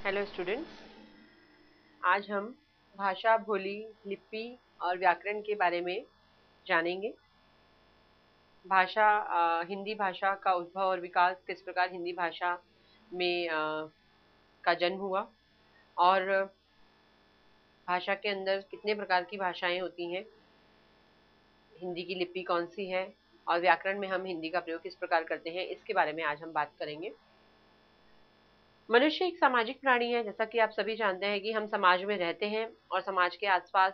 Hello students, आज हम भाषा, बोली, लिपि और व्याकरण के बारे में जानेंगे। भाषा, हिंदी भाषा का उद्भव और विकास, किस प्रकार हिंदी भाषा में का जन्म हुआ और भाषा के अंदर कितने प्रकार की भाषाएं होती हैं, हिंदी की लिपि कौन सी है और व्याकरण में हम हिंदी का प्रयोग किस प्रकार करते हैं, इसके बारे में आज हम बात करेंगे। मनुष्य एक सामाजिक प्राणी है। जैसा कि आप सभी जानते हैं कि हम समाज में रहते हैं और समाज के आसपास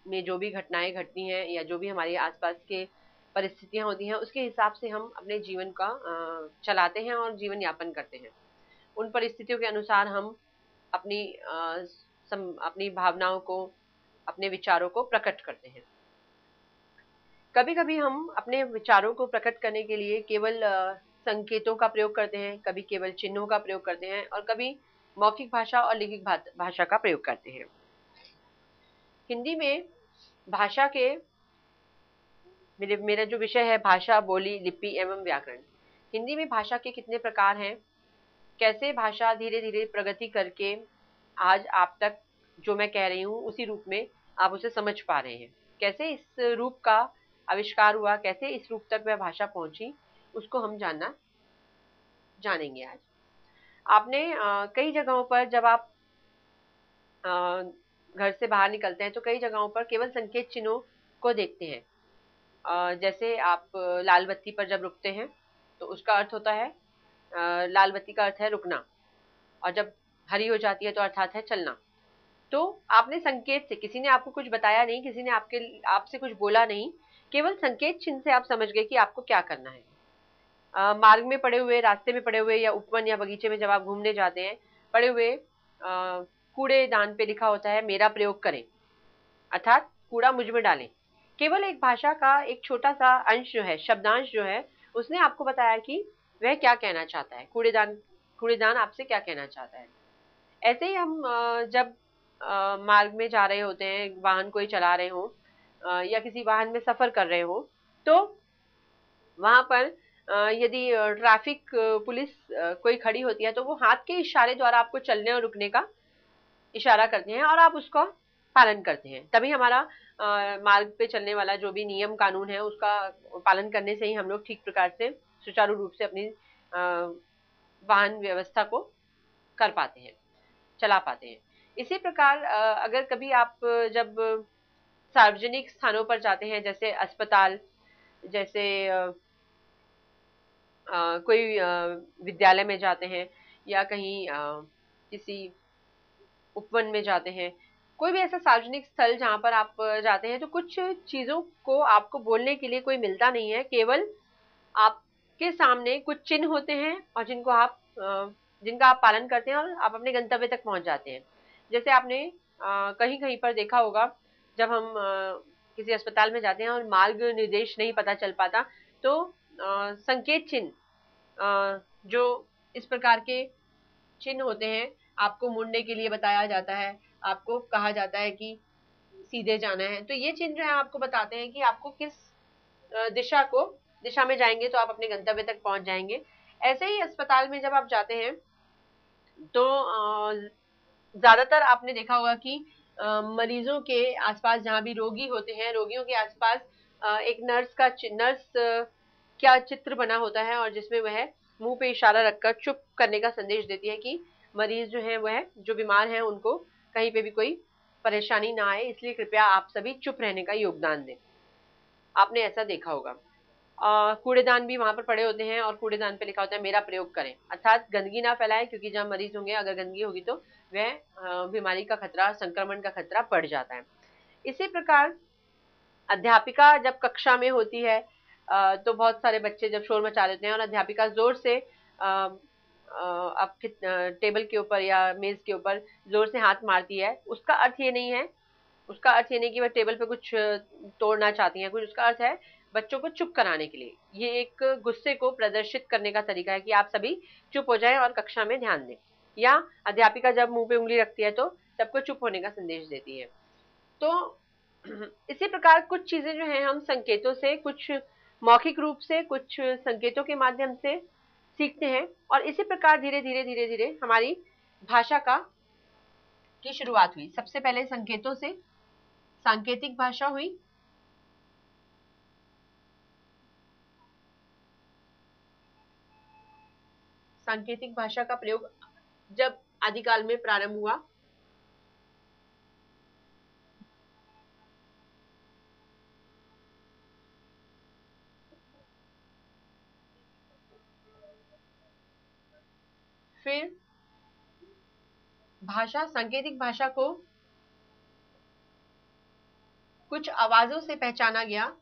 में जो भी घटनाएं घटती हैं या जो भी हमारे आसपास के परिस्थितियां होती हैं, उसके हिसाब से हम अपने जीवन का चलाते हैं और जीवन यापन करते हैं। उन परिस्थितियों के अनुसार हम अपनी भावनाओं को, अपने विचारों को प्रकट करते हैं। कभी कभी हम अपने विचारों को प्रकट करने के लिए केवल संकेतों का प्रयोग करते हैं, कभी केवल चिन्हों का प्रयोग करते हैं और कभी मौखिक भाषा और लिखित भाषा का प्रयोग करते हैं। हिंदी में भाषा के मेरा जो विषय है भाषा, बोली, लिपि एवं व्याकरण। हिंदी में भाषा के कितने प्रकार हैं, कैसे भाषा धीरे धीरे प्रगति करके आज आप तक जो मैं कह रही हूँ उसी रूप में आप उसे समझ पा रहे हैं, कैसे इस रूप का आविष्कार हुआ, कैसे इस रूप तक वह भाषा पहुंची, उसको हम जानेंगे आज। आपने कई जगहों पर जब आप घर से बाहर निकलते हैं तो कई जगहों पर केवल संकेत चिन्हों को देखते हैं। जैसे आप लाल बत्ती पर जब रुकते हैं तो उसका अर्थ होता है, लाल बत्ती का अर्थ है रुकना, और जब हरी हो जाती है तो अर्थात है चलना। तो आपने संकेत से, किसी ने आपको कुछ बताया नहीं, किसी ने आपसे कुछ बोला नहीं, केवल संकेत चिन्ह से आप समझ गए कि आपको क्या करना है। मार्ग में पड़े हुए, रास्ते में पड़े हुए या उपवन या बगीचे में जब आप घूमने जाते हैं, पड़े हुए कूड़ेदान पे लिखा होता है मेरा प्रयोग करें, अर्थात कूड़ा मुझ में डालें। केवल एक भाषा का एक छोटा सा अंश जो है, शब्दांश जो है, उसने आपको बताया कि वह क्या कहना चाहता है, कूड़ेदान आपसे क्या कहना चाहता है। ऐसे ही हम जब मार्ग में जा रहे होते हैं, वाहन कोई चला रहे हो या किसी वाहन में सफर कर रहे हो, तो वहां पर यदि ट्रैफिक पुलिस कोई खड़ी होती है तो वो हाथ के इशारे द्वारा आपको चलने और रुकने का इशारा करते हैं और आप उसका पालन करते हैं। तभी हमारा मार्ग पे चलने वाला जो भी नियम कानून है उसका पालन करने से ही हम लोग ठीक प्रकार से, सुचारू रूप से अपनी वाहन व्यवस्था को कर पाते हैं, चला पाते हैं। इसी प्रकार अगर कभी आप जब सार्वजनिक स्थानों पर जाते हैं, जैसे अस्पताल, जैसे कोई विद्यालय में जाते हैं या कहीं किसी उपवन में जाते हैं, कोई भी ऐसा सार्वजनिक स्थल जहां पर आप जाते हैं, तो कुछ चीजों को आपको बोलने के लिए कोई मिलता नहीं है, केवल आपके सामने कुछ चिन्ह होते हैं और जिनका आप पालन करते हैं और आप अपने गंतव्य तक पहुंच जाते हैं। जैसे आपने कहीं कहीं पर देखा होगा, जब हम किसी अस्पताल में जाते हैं और मार्ग निर्देश नहीं पता चल पाता तो संकेत चिन्ह, जो इस प्रकार के चिन्ह होते हैं, आपको मुड़ने के लिए बताया जाता है, आपको कहा जाता है कि सीधे जाना है। तो ये चिन्ह जो है आपको बताते हैं कि आपको किस दिशा में जाएंगे तो आप अपने गंतव्य तक पहुंच जाएंगे। ऐसे ही अस्पताल में जब आप जाते हैं तो ज्यादातर आपने देखा होगा कि मरीजों के आसपास, जहां भी रोगी होते हैं, रोगियों के आसपास एक नर्स क्या चित्र बना होता है और जिसमें वह मुंह पे इशारा रखकर चुप करने का संदेश देती है कि मरीज जो है, वह जो बीमार है, उनको कहीं पे भी कोई परेशानी ना आए, इसलिए कृपया आप सभी चुप रहने का योगदान दें। आपने ऐसा देखा होगा। कूड़ेदान भी वहां पर पड़े होते हैं और कूड़ेदान पे लिखा होता है मेरा प्रयोग करें, अर्थात गंदगी ना फैलाएं, क्योंकि जहां मरीज होंगे अगर गंदगी होगी तो वह बीमारी का खतरा, संक्रमण का खतरा बढ़ जाता है। इसी प्रकार अध्यापिका जब कक्षा में होती है तो बहुत सारे बच्चे जब शोर मचा देते हैं और अध्यापिका जोर से आपके टेबल के ऊपर या मेज के ऊपर जोर से हाथ मारती है, उसका अर्थ ये नहीं कि वह टेबल पे कुछ तोड़ना चाहती हैं, कुछ उसका अर्थ है बच्चों को चुप कराने के लिए। ये एक गुस्से को प्रदर्शित करने का तरीका है कि आप सभी चुप हो जाएं और कक्षा में ध्यान दें। या अध्यापिका जब मुंह पे उंगली रखती है तो सबको चुप होने का संदेश देती है। तो इसी प्रकार कुछ चीजें जो हैं हम संकेतों से, कुछ मौखिक रूप से, कुछ संकेतों के माध्यम से सीखते हैं और इसी प्रकार धीरे धीरे हमारी भाषा का की शुरुआत हुई? सबसे पहले संकेतों से सांकेतिक भाषा हुई। सांकेतिक भाषा का प्रयोग जब आदिकाल में प्रारंभ हुआ, फिर भाषा सांकेतिक भाषा को कुछ आवाजों से पहचाना गया।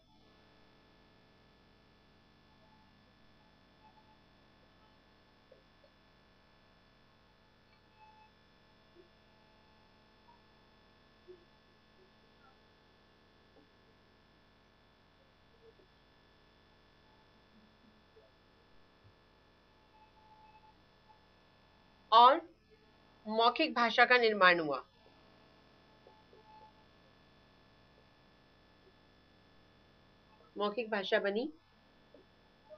और मौखिक भाषा का निर्माण हुआ। मौखिक भाषा बनी,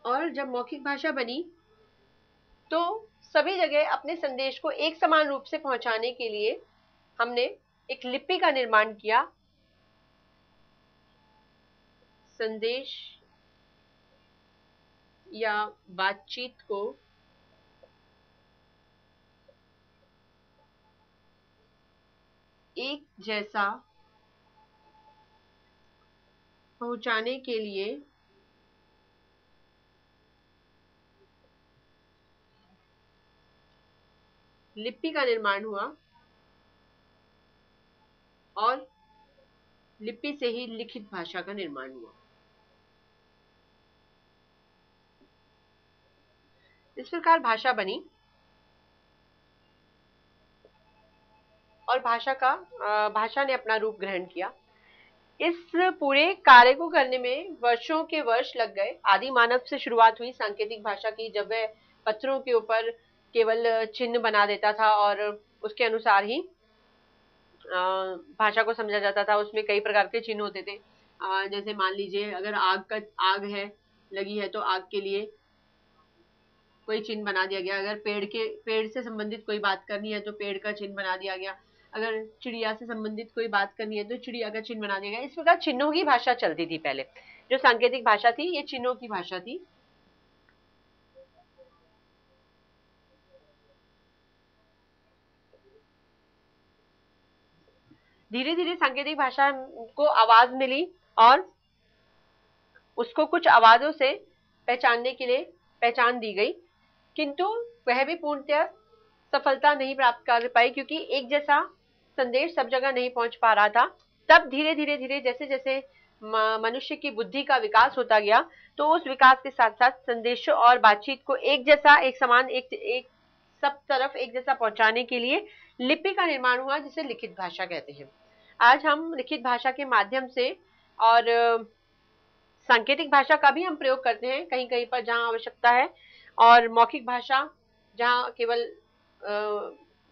और जब मौखिक भाषा बनी तो सभी जगह अपने संदेश को एक समान रूप से पहुंचाने के लिए हमने एक लिपि का निर्माण किया। संदेश या बातचीत को एक जैसा पहुंचाने के लिए लिपि का निर्माण हुआ, और लिपि से ही लिखित भाषा का निर्माण हुआ। इस प्रकार भाषा बनी, और भाषा ने अपना रूप ग्रहण किया। इस पूरे कार्य को करने में वर्षों के वर्ष लग गए। आदि मानव से शुरुआत हुई सांकेतिक भाषा की, जब वह पत्थरों के ऊपर केवल चिन्ह बना देता था और उसके अनुसार ही भाषा को समझा जाता था। उसमें कई प्रकार के चिन्ह होते थे। जैसे मान लीजिए अगर आग है लगी है तो आग के लिए कोई चिन्ह बना दिया गया। अगर पेड़ से संबंधित कोई बात करनी है तो पेड़ का चिन्ह बना दिया गया। अगर चिड़िया से संबंधित कोई बात करनी है तो चिड़िया का चिन्ह बना दिया गया। इस प्रकार चिन्हों की भाषा चलती थी पहले। जो सांकेतिक भाषा थी ये चिन्हों की भाषा थी। धीरे धीरे सांकेतिक भाषा को आवाज मिली और उसको कुछ आवाजों से पहचानने के लिए पहचान दी गई, किंतु वह भी पूर्णतः सफलता नहीं प्राप्त कर पाई, क्योंकि एक जैसा संदेश सब जगह नहीं पहुंच पा रहा था। तब धीरे धीरे धीरे जैसे जैसे मनुष्य की बुद्धि का विकास होता गया, तो उस विकास के साथ साथ संदेशों और बातचीत को एक जैसा, एक समान, एक सब तरफ एक जैसा पहुंचाने के लिए लिपि का निर्माण हुआ, जिसे लिखित भाषा कहते हैं। आज हम लिखित भाषा के माध्यम से और सांकेतिक भाषा का भी हम प्रयोग करते हैं कहीं कहीं पर जहां आवश्यकता है, और मौखिक भाषा जहां केवल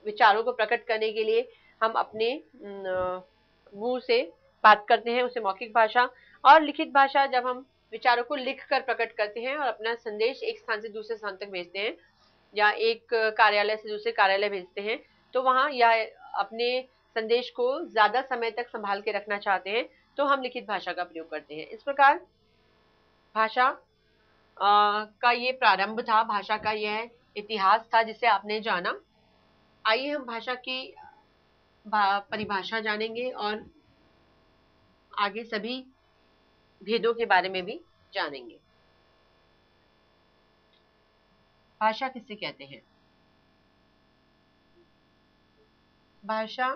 विचारों को प्रकट करने के लिए हम अपने मुंह से बात करते हैं, उसे मौखिक भाषा। और लिखित भाषा जब हम विचारों को लिख कर प्रकट करते हैं और अपना संदेश एक स्थान से दूसरे स्थान तक भेजते हैं, या एक कार्यालय से दूसरे कार्यालय भेजते हैं, तो वहां या अपने संदेश को ज्यादा समय तक संभाल के रखना चाहते हैं तो हम लिखित भाषा का प्रयोग करते हैं। इस प्रकार भाषा का ये प्रारंभ था, भाषा का यह इतिहास था जिसे आपने जाना। आइए हम भाषा की परिभाषा जानेंगे और आगे सभी भेदों के बारे में भी जानेंगे। भाषा किसे कहते हैं? भाषा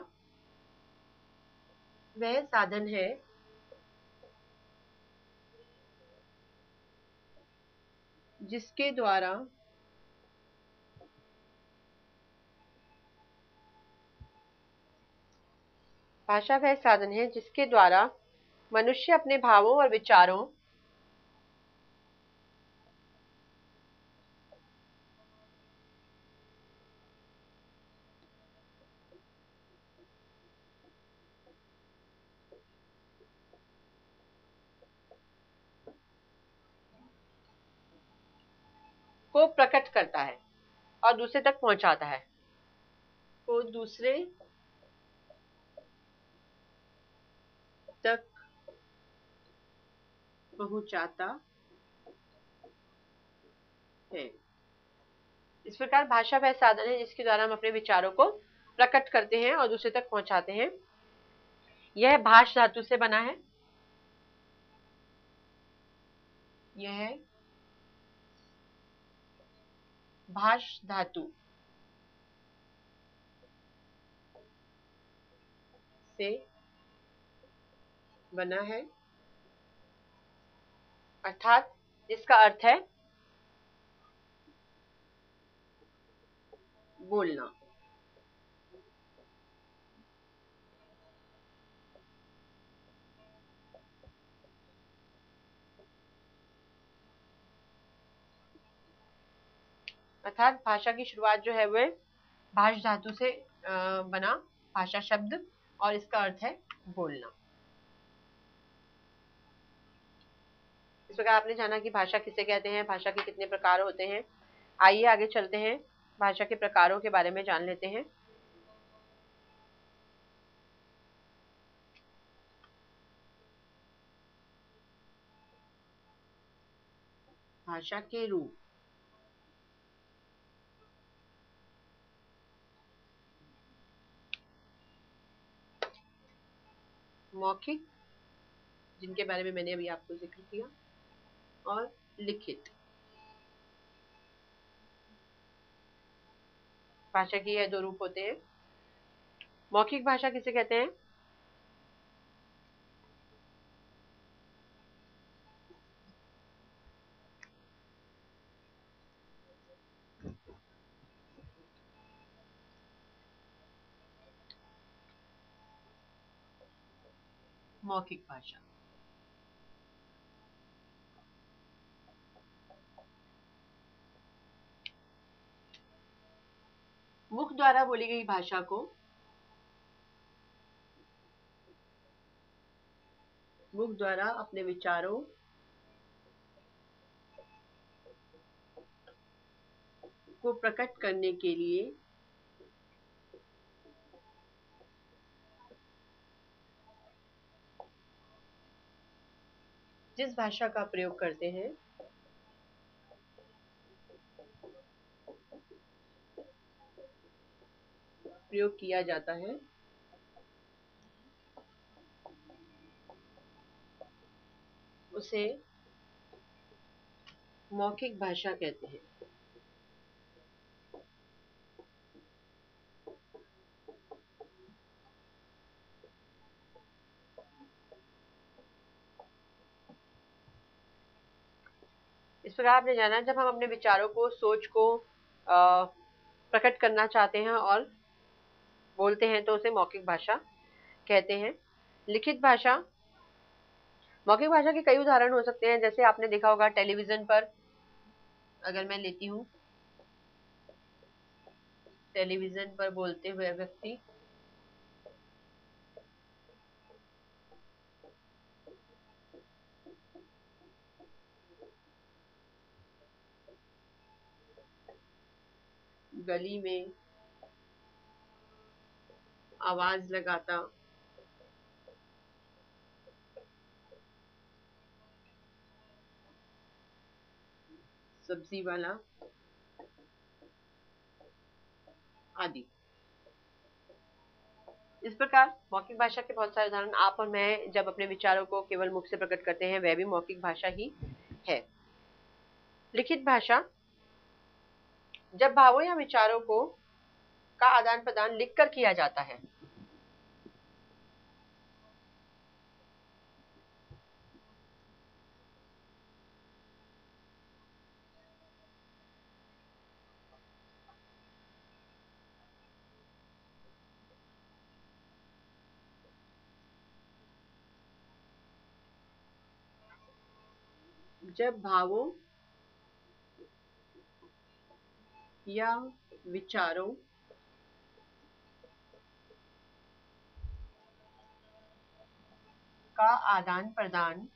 वह साधन है जिसके द्वारा मनुष्य अपने भावों और विचारों को प्रकट करता है और दूसरे तक पहुंचाता है। को दूसरे तक पहुंचाता है। इस प्रकार भाषा वह साधन है जिसके द्वारा हम अपने विचारों को प्रकट करते हैं और दूसरे तक पहुंचाते हैं। यह भाष धातु से बना है। यह भाष धातु से बना है, अर्थात जिसका अर्थ है बोलना। अर्थात भाषा की शुरुआत जो है वह भाष धातु से बना भाषा शब्द, और इसका अर्थ है बोलना। इस प्रकार आपने जाना कि भाषा किसे कहते हैं, भाषा के कितने प्रकार होते हैं। आइए आगे चलते हैं, भाषा के प्रकारों के बारे में जान लेते हैं। भाषा के रूप। मौखिक, जिनके बारे में मैंने अभी आपको जिक्र किया, और लिखित। भाषा के यह दो रूप होते हैं। मौखिक भाषा किसे कहते हैं? मौखिक भाषा मुख द्वारा बोली गई भाषा को मुख द्वारा अपने विचारों को प्रकट करने के लिए जिस भाषा का प्रयोग करते हैं प्रयोग किया जाता है उसे मौखिक भाषा कहते हैं। इस प्रकार आपने जाना, जब हम अपने विचारों को, सोच को प्रकट करना चाहते हैं और बोलते हैं तो उसे मौखिक भाषा कहते हैं। लिखित भाषा, मौखिक भाषा के कई उदाहरण हो सकते हैं। जैसे आपने देखा होगा टेलीविजन पर, अगर मैं लेती हूँ टेलीविजन पर बोलते हुए व्यक्ति, गली में आवाज लगाता, सब्जी वाला आदि। इस प्रकार मौखिक भाषा के बहुत सारे उदाहरण आप और मैं जब अपने विचारों को केवल मुख से प्रकट करते हैं वह भी मौखिक भाषा ही है। लिखित भाषा, जब भावों या विचारों को का आदान प्रदान लिखकर किया जाता है। जब भावों या विचारों का आदान प्रदान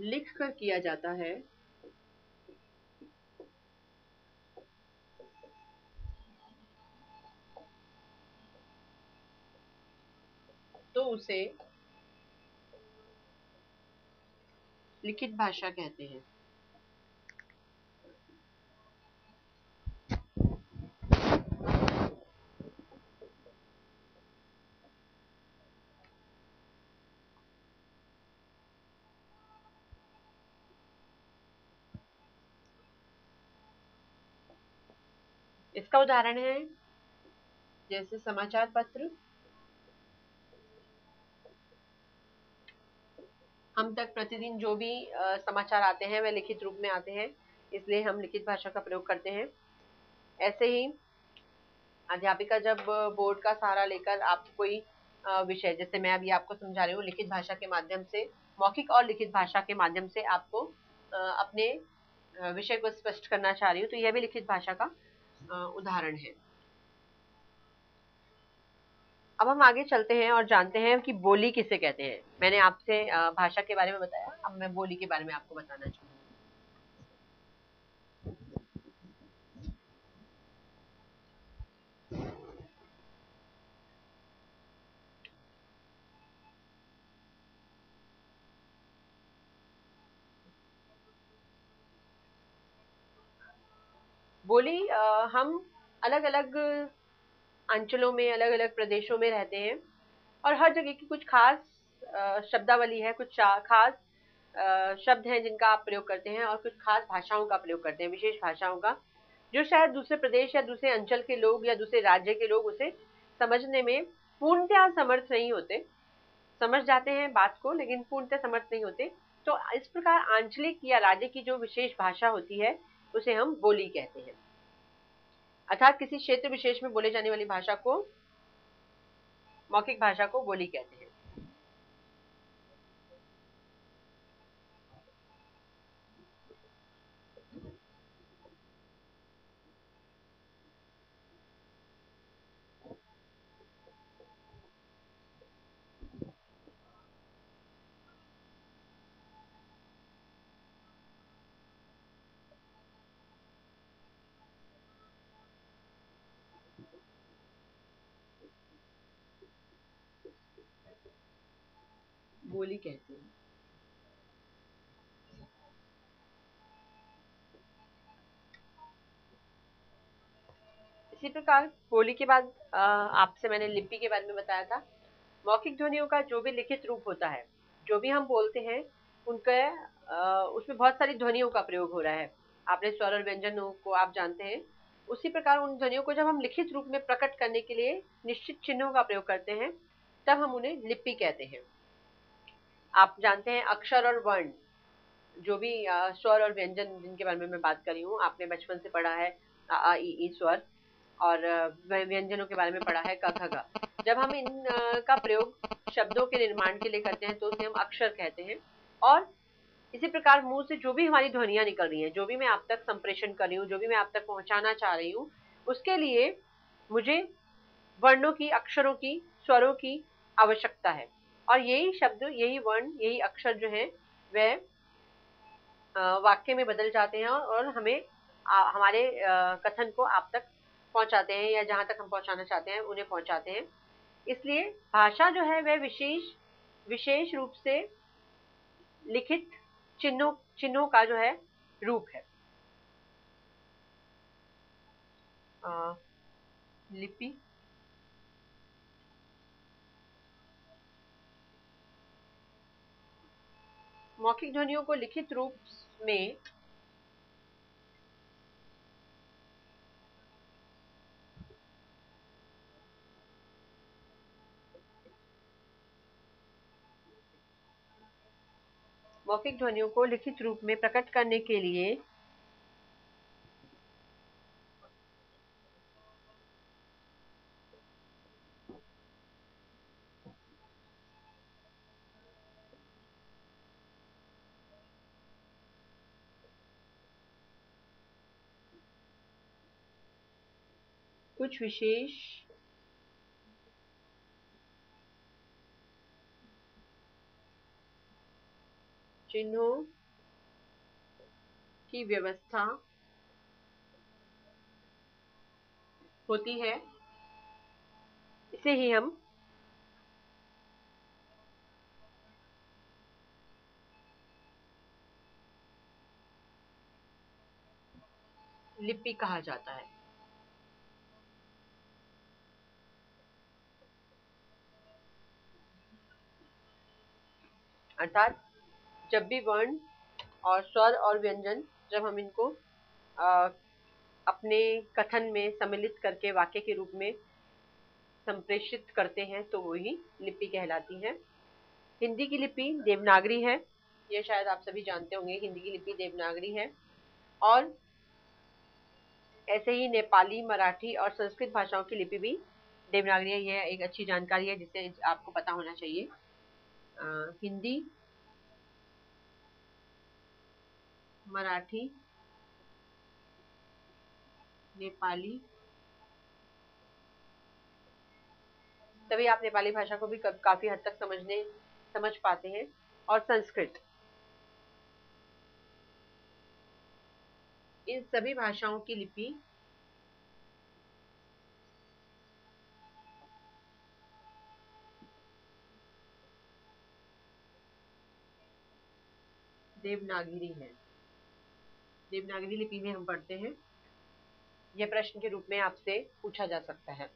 लिखकर किया जाता है उसे लिखित भाषा कहते हैं। इसका उदाहरण है जैसे समाचार पत्र, हम तक प्रतिदिन जो भी समाचार आते हैं वह लिखित रूप में आते हैं, इसलिए हम लिखित भाषा का प्रयोग करते हैं। ऐसे ही अध्यापिका जब बोर्ड का सहारा लेकर आपको कोई विषय, जैसे मैं अभी आपको समझा रही हूँ, लिखित भाषा के माध्यम से, मौखिक और लिखित भाषा के माध्यम से आपको अपने विषय को स्पष्ट करना चाह रही हूँ, तो यह भी लिखित भाषा का उदाहरण है। अब हम आगे चलते हैं और जानते हैं कि बोली किसे कहते हैं। मैंने आपसे भाषा के बारे में बताया, अब मैं बोली के बारे में आपको बताना चाहूंगी। बोली हम अलग अलग अंचलों में, अलग अलग प्रदेशों में रहते हैं और हर जगह की कुछ खास शब्दावली है, कुछ खास शब्द हैं जिनका आप प्रयोग करते हैं और कुछ खास भाषाओं का प्रयोग करते हैं, विशेष भाषाओं का, जो शायद दूसरे प्रदेश या दूसरे अंचल के लोग या दूसरे राज्य के लोग उसे समझने में पूर्णतः समर्थ नहीं होते। समझ जाते हैं बात को लेकिन पूर्णतः समर्थ नहीं होते। तो इस प्रकार आंचलिक या राज्य की जो विशेष भाषा होती है उसे हम बोली कहते हैं। अर्थात किसी क्षेत्र विशेष में बोले जाने वाली भाषा को, मौखिक भाषा को बोली कहते हैं। बोली कहते हैं। इसी प्रकार बोली के बाद आपसे मैंने लिपि के बारे में बताया था। मौखिक ध्वनियों का जो भी लिखित रूप होता है, जो भी हम बोलते हैं, उनका उसमें बहुत सारी ध्वनियों का प्रयोग हो रहा है। आपने स्वर और व्यंजनों को आप जानते हैं, उसी प्रकार उन ध्वनियों को जब हम लिखित रूप में प्रकट करने के लिए निश्चित चिन्हों का प्रयोग करते हैं, तब हम उन्हें लिपि कहते हैं। आप जानते हैं अक्षर और वर्ण, जो भी स्वर और व्यंजन जिनके बारे में मैं बात कर रही हूँ, आपने बचपन से पढ़ा है अ आ इ ई स्वर, और व्यंजनों के बारे में पढ़ा है क ख ग। जब हम इन का प्रयोग शब्दों के निर्माण के लिए करते हैं तो उसे हम अक्षर कहते हैं। और इसी प्रकार मुंह से जो भी हमारी ध्वनियां निकल रही हैं, जो भी मैं आप तक संप्रेषण कर रही हूँ, जो भी मैं आप तक पहुंचाना चाह रही हूँ, उसके लिए मुझे वर्णों की, अक्षरों की, स्वरों की आवश्यकता है। और यही शब्द, यही वर्ण, यही अक्षर जो है वह वाक्य में बदल जाते हैं और हमें हमारे कथन को आप तक पहुंचाते हैं, या जहां तक हम पहुंचाना चाहते हैं उन्हें पहुंचाते हैं। इसलिए भाषा जो है वह विशेष विशेष रूप से लिखित चिन्हों का जो है रूप है। लिपि मौखिक ध्वनियों को लिखित रूप में मौखिक ध्वनियों को लिखित रूप में प्रकट करने के लिए कुछ विशेष चिन्हों की व्यवस्था होती है। इसे ही हम लिपि कहा जाता है। अर्थात जब भी वर्ण और स्वर और व्यंजन, जब हम इनको अ, अपने कथन में सम्मिलित करके वाक्य के रूप में संप्रेषित करते हैं तो वो ही लिपि कहलाती है। हिंदी की लिपि देवनागरी है, ये शायद आप सभी जानते होंगे, हिंदी की लिपि देवनागरी है। और ऐसे ही नेपाली, मराठी और संस्कृत भाषाओं की लिपि भी देवनागरी है। यह एक अच्छी जानकारी है जिसे आपको पता होना चाहिए। हिंदी, मराठी, नेपाली, तभी आप नेपाली भाषा को भी काफी हद तक समझ पाते हैं। और संस्कृत, इन सभी भाषाओं की लिपि देवनागरी है। देवनागरी लिपि में हम पढ़ते हैं। यह प्रश्न के रूप में आपसे पूछा जा सकता है,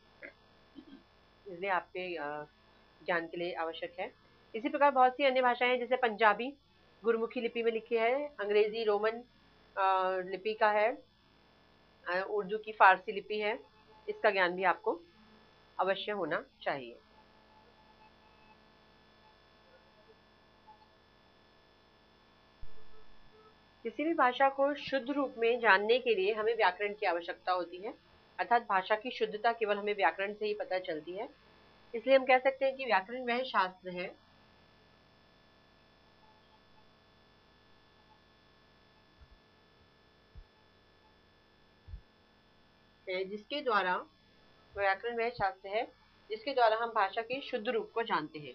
इसलिए आपके ज्ञान के लिए आवश्यक है। इसी प्रकार बहुत सी अन्य भाषाएं हैं, जैसे पंजाबी गुरुमुखी लिपि में लिखी है, अंग्रेजी रोमन लिपि का है, उर्दू की फारसी लिपि है। इसका ज्ञान भी आपको अवश्य होना चाहिए। किसी भी भाषा को शुद्ध रूप में जानने के लिए हमें व्याकरण की आवश्यकता होती है। अर्थात भाषा की शुद्धता केवल हमें व्याकरण से ही पता चलती है। इसलिए हम कह सकते हैं कि व्याकरण वह शास्त्र है जिसके द्वारा व्याकरण वह शास्त्र है जिसके द्वारा हम भाषा के शुद्ध रूप को जानते हैं।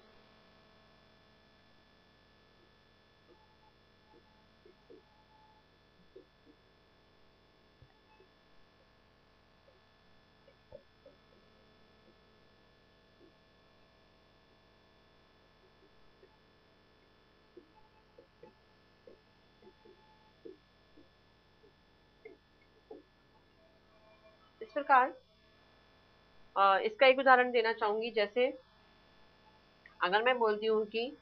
इस प्रकार इसका एक उदाहरण देना चाहूंगी। जैसे अगर मैं बोलती हूँ कि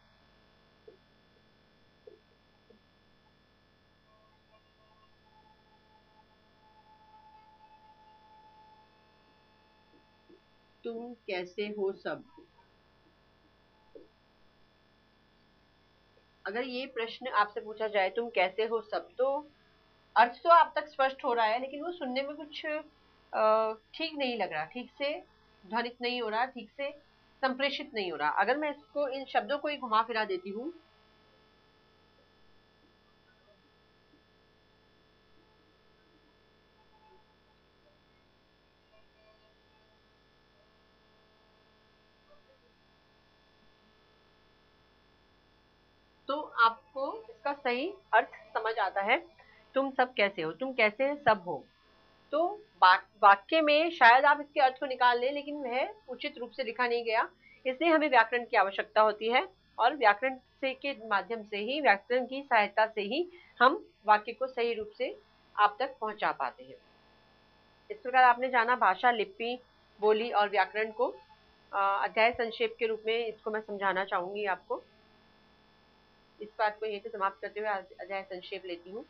तुम कैसे हो सब, अगर ये प्रश्न आपसे पूछा जाए तुम कैसे हो सब, तो अर्थ तो आप तक स्पष्ट हो रहा है, लेकिन वो सुनने में कुछ ठीक नहीं लग रहा, ठीक से ध्वनित नहीं हो रहा, ठीक से संप्रेषित नहीं हो रहा। अगर मैं इसको, इन शब्दों को ही घुमा फिरा देती हूँ, तो आपको इसका सही अर्थ समझ आता है। तुम सब कैसे हो, तुम कैसे सब हो। तो वाक्य में शायद आप इसके अर्थ को निकाल लें, लेकिन वह उचित रूप से लिखा नहीं गया, इसलिए हमें व्याकरण की आवश्यकता होती है। और व्याकरण से के माध्यम से ही, व्याकरण की सहायता से ही हम वाक्य को सही रूप से आप तक पहुंचा पाते हैं। इस प्रकार आपने जाना भाषा, लिपि, बोली और व्याकरण को। अध्याय संक्षेप के रूप में इसको मैं समझाना चाहूंगी आपको। इस बात को यहीं से समाप्त करते हुए अध्याय संक्षेप लेती हूँ।